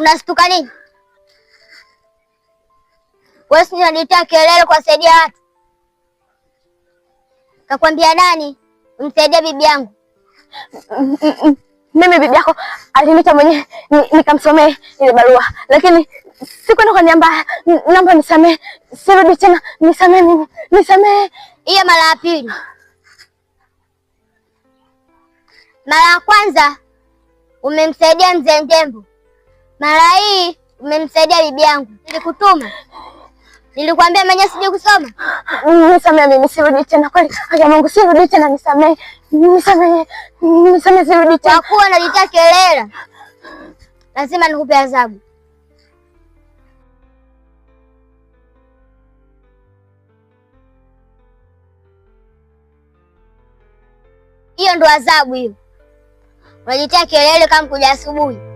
Unastuka nini? Wewe si unanitia kelele kuwasaidia watu? Kakwambia nani umsaidie bibi yangu? Mimi bibi yako aliniita mwenyewe nikamsomee ile barua, lakini sikwenda kuniambia naomba nisamee, sirudi tena, nisamee. Hiyo mara ya pili. Mara ya kwanza umemsaidia mzee Ndembo, mara hii umemsaidia bibi yangu. Nilikutuma, nilikwambia mwenyewe sijui kusoma. Nisamee mimi, sirudi tena kweli. Haya Mungu, sirudi tena, nisamee, sirudi tena. Kwa kuwa unalitia kelele, lazima nikupe adhabu. Hiyo ndo adhabu hiyo. Unajitia kelele kama kuja asubuhi.